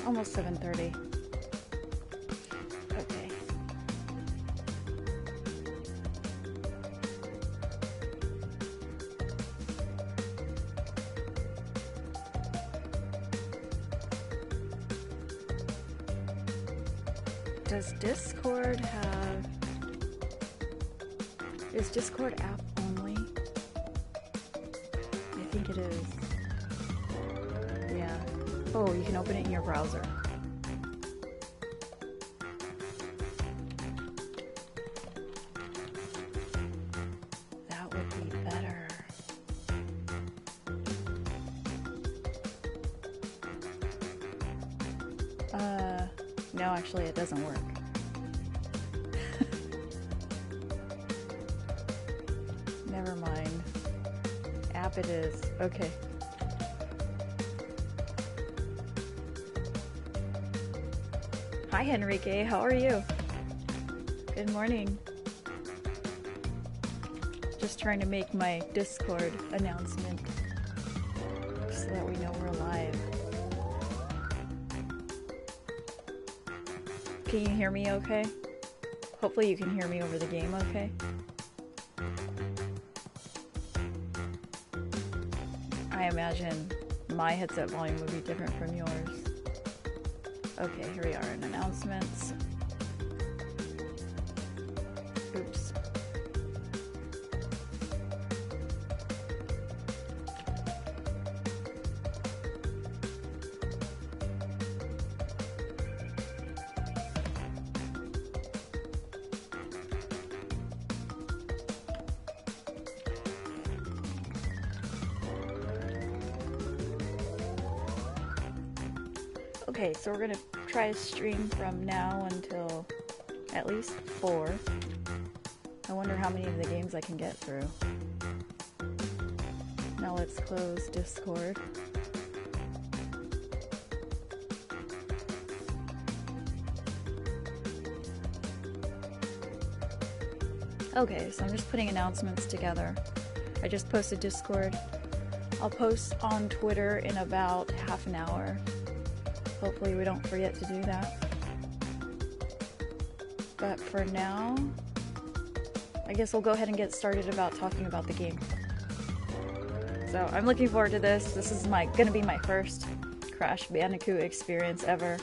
Almost 7:30. Okay. Does Discord have... Is Discord app only? I think it is. Yeah. Oh, you can open it in your browser. That would be better. No, actually it doesn't work. Never mind. App it is. Okay. Hi, Henrique. How are you? Good morning. Just trying to make my Discord announcement so that we know we're live. Can you hear me okay? Hopefully you can hear me over the game okay. I imagine my headset volume would be different from yours. Okay, here we are in announcements. Oops. Okay, so we're gonna try to stream from now until at least 4. I wonder how many of the games I can get through. Now let's close Discord. Okay, so I'm just putting announcements together. I just posted Discord. I'll post on Twitter in about half an hour. Hopefully we don't forget to do that. But for now, I guess we'll go ahead and get started about talking about the game. So I'm looking forward to this. This is gonna be my first Crash Bandicoot experience ever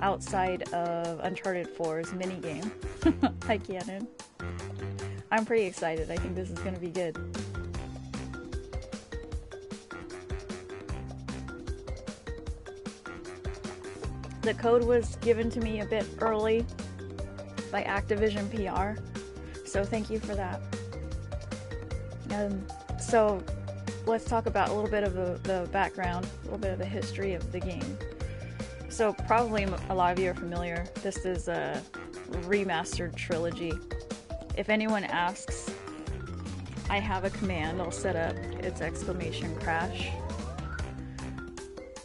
outside of Uncharted 4's minigame. Hi, Cannon. I'm pretty excited. I think this is gonna be good. The code was given to me a bit early by Activision PR, so thank you for that. So let's talk about a little bit of the background, a little bit of the history of the game. So probably a lot of you are familiar. This is a remastered trilogy. If anyone asks, I have a command I'll set up. It's !crash.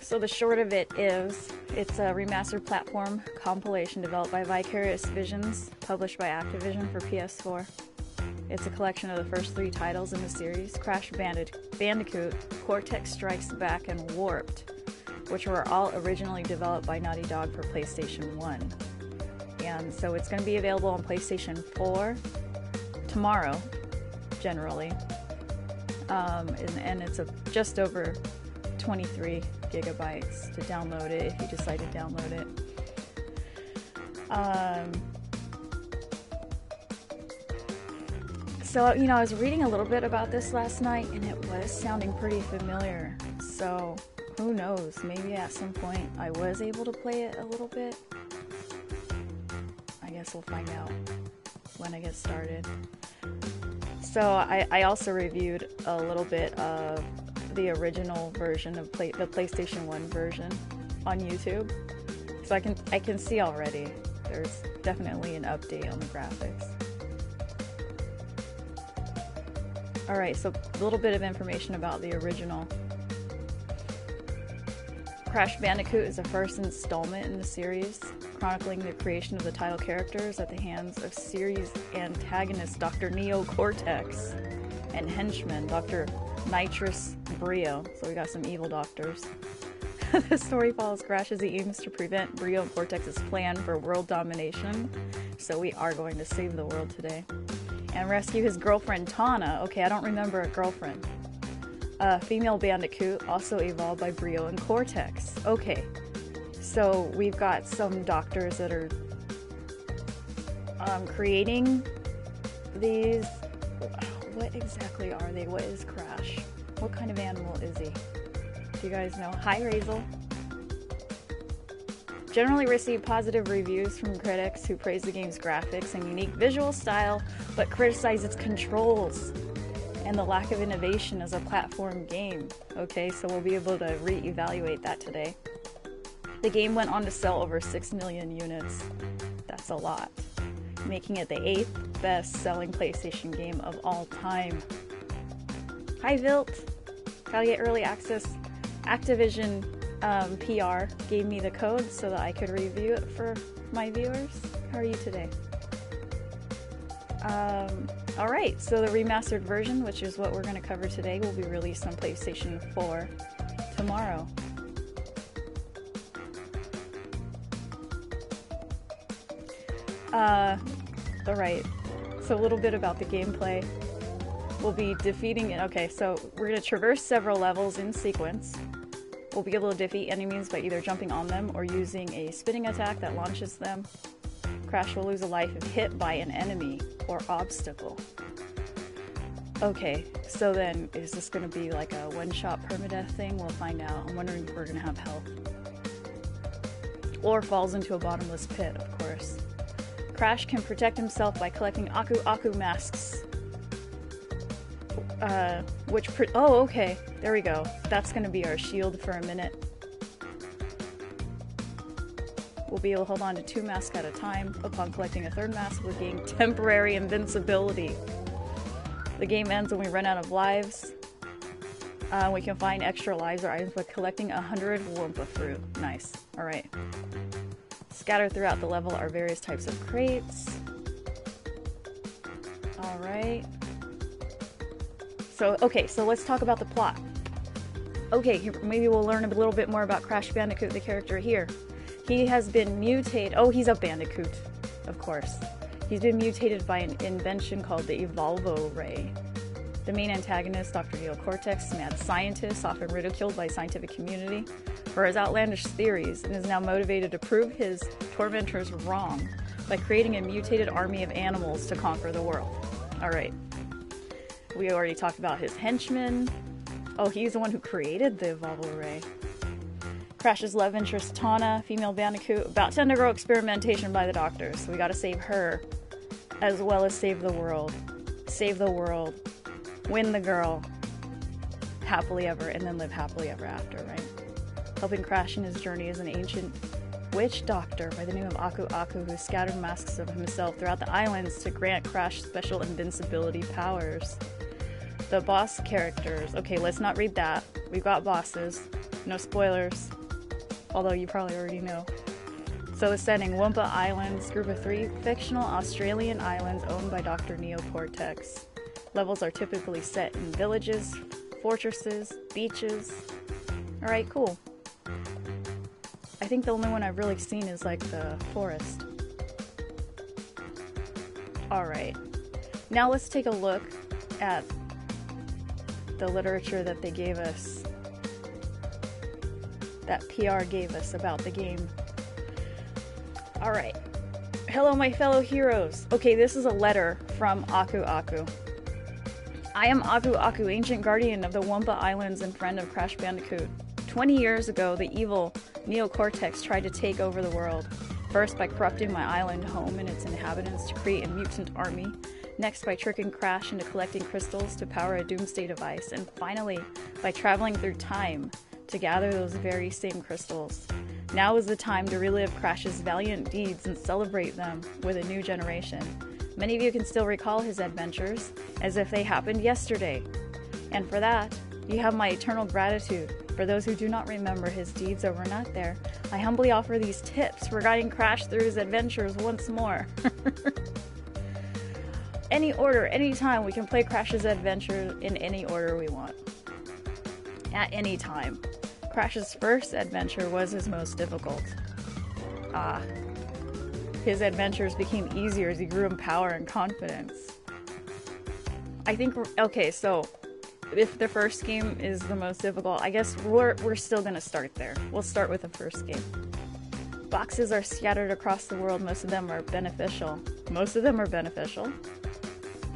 So the short of it is, it's a remastered platform compilation developed by Vicarious Visions, published by Activision for PS4. It's a collection of the first 3 titles in the series, Crash Bandicoot, Cortex Strikes Back, and Warped, which were all originally developed by Naughty Dog for PlayStation 1. And so it's going to be available on PlayStation 4 tomorrow, generally. And it's just over 23 gigabytes to download it if you decide to download it. So, you know, I was reading a little bit about this last night, and it was sounding pretty familiar. So, who knows? Maybe at some point I was able to play it a little bit. I guess we'll find out when I get started. So, I also reviewed a little bit of the original version of the PlayStation 1 version on YouTube. So I can see already there's definitely an update on the graphics. Alright, so a little bit of information about the original. Crash Bandicoot is the first installment in the series, chronicling the creation of the title characters at the hands of series antagonist Dr. Neo Cortex and henchman Dr. Nitrous Brio. So we got some evil doctors. The story follows Crash as he aims to prevent Brio and Cortex's plan for world domination. So we are going to save the world today. And rescue his girlfriend Tana. Okay, I don't remember a girlfriend. Female Bandicoot, also evolved by Brio and Cortex. Okay, so we've got some doctors that are creating these. What exactly are they? What is Crash? What kind of animal is he? Do you guys know? Hi, Razel. Generally received positive reviews from critics who praise the game's graphics and unique visual style, but criticize its controls and the lack of innovation as a platform game. Okay, so we'll be able to re-evaluate that today. The game went on to sell over 6 million units. That's a lot, making it the 8th best-selling PlayStation game of all time. Hi, Vilt. How to get early access? Activision PR gave me the code so that I could review it for my viewers. How are you today? Alright, so the remastered version, which is what we're going to cover today, will be released on PlayStation 4 tomorrow. Alright, so a little bit about the gameplay. We'll be defeating it. Okay, so we're going to traverse several levels in sequence. We'll be able to defeat enemies by either jumping on them or using a spinning attack that launches them. Crash will lose a life if hit by an enemy or obstacle. Okay, so then is this going to be like a one-shot permadeath thing? We'll find out. I'm wondering if we're going to have health. Or falls into a bottomless pit, of course. Crash can protect himself by collecting Aku Aku masks. Oh, okay. There we go. That's gonna be our shield for a minute. We'll be able to hold on to 2 masks at a time. Upon collecting a 3rd mask, we'll gain temporary invincibility. The game ends when we run out of lives. We can find extra lives or items by collecting 100 Wumpa fruit. Nice. Alright. Scattered throughout the level are various types of crates. Alright. So, okay, so let's talk about the plot. Okay, maybe we'll learn a little bit more about Crash Bandicoot, the character here. He has been mutated. Oh, he's a Bandicoot, of course. He's been mutated by an invention called the Evolvo Ray. The main antagonist, Dr. Neo Cortex, is a mad scientist, often ridiculed by the scientific community for his outlandish theories, and is now motivated to prove his tormentors wrong by creating a mutated army of animals to conquer the world. Alright. We already talked about his henchmen. Oh, he's the one who created the Evolvo Ray. Crash's love interest, Tana, female Bandicoot, about to undergo experimentation by the doctors, so we gotta save her, as well as save the world. Save the world. Win the girl. Happily ever, and then live happily ever after, right? Helping Crash in his journey is an ancient witch doctor by the name of Aku Aku, who scattered masks of himself throughout the islands to grant Crash special invincibility powers. The boss characters. Okay, let's not read that. We've got bosses. No spoilers. Although you probably already know. So the setting, Wumpa Islands, group of 3 fictional Australian islands owned by Dr. Neo Cortex. Levels are typically set in villages, fortresses, beaches. Alright, cool. I think the only one I've really seen is like the forest. Alright. Now let's take a look at the literature that they gave us, that PR gave us about the game. Alright. Hello, my fellow heroes. Okay, this is a letter from Aku Aku. I am Aku Aku, ancient guardian of the Wumpa Islands and friend of Crash Bandicoot. 20 years ago, the evil Neocortex tried to take over the world. First by corrupting my island home and its inhabitants to create a mutant army. Next by tricking Crash into collecting crystals to power a doomsday device. And finally, by traveling through time to gather those very same crystals. Now is the time to relive Crash's valiant deeds and celebrate them with a new generation. Many of you can still recall his adventures as if they happened yesterday. And for that, you have my eternal gratitude. For those who do not remember his deeds or were not there, I humbly offer these tips for guiding Crash through his adventures once more. Any order, any time, we can play Crash's adventure in any order we want. At any time. Crash's first adventure was his most difficult. His adventures became easier as he grew in power and confidence. I think, okay, so if the first game is the most difficult, I guess we're still gonna start there. We'll start with the first game. Boxes are scattered across the world. Most of them are beneficial.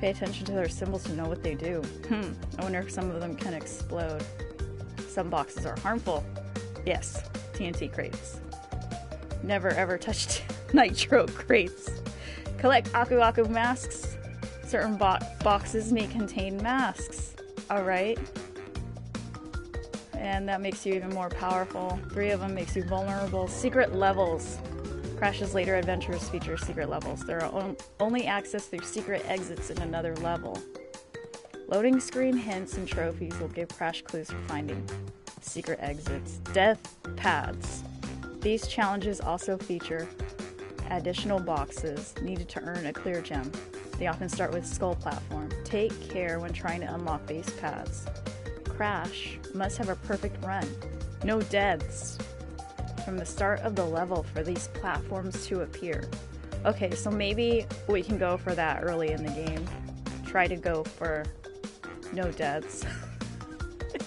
Pay attention to their symbols to know what they do. I wonder if some of them can explode. Some boxes are harmful. Yes, TNT crates. Never ever touched nitro crates. Collect Aku Aku masks. Certain boxes may contain masks. Alright. And that makes you even more powerful. 3 of them makes you vulnerable. Secret levels. Crash's later adventures feature secret levels. There are only access through secret exits in another level. Loading screen hints and trophies will give Crash clues for finding secret exits. Death paths. These challenges also feature additional boxes needed to earn a clear gem. They often start with Skull Platform. Take care when trying to unlock base paths. Crash must have a perfect run. No deaths from the start of the level for these platforms to appear. Okay, so maybe we can go for that early in the game. Try to go for no deaths.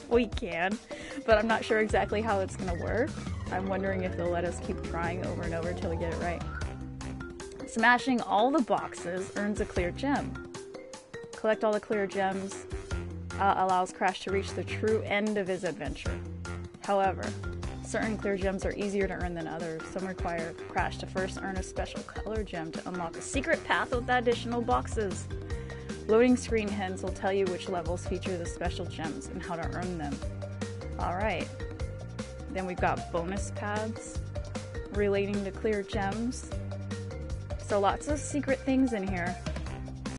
We can, but I'm not sure exactly how it's gonna work. I'm wondering if they'll let us keep trying over and over until we get it right. Smashing all the boxes earns a clear gem. Collect all the clear gems allows Crash to reach the true end of his adventure. However, certain clear gems are easier to earn than others. Some require Crash to first earn a special color gem to unlock a secret path with additional boxes. Loading screen hints will tell you which levels feature the special gems and how to earn them. Alright. Then we've got bonus paths relating to clear gems. So lots of secret things in here.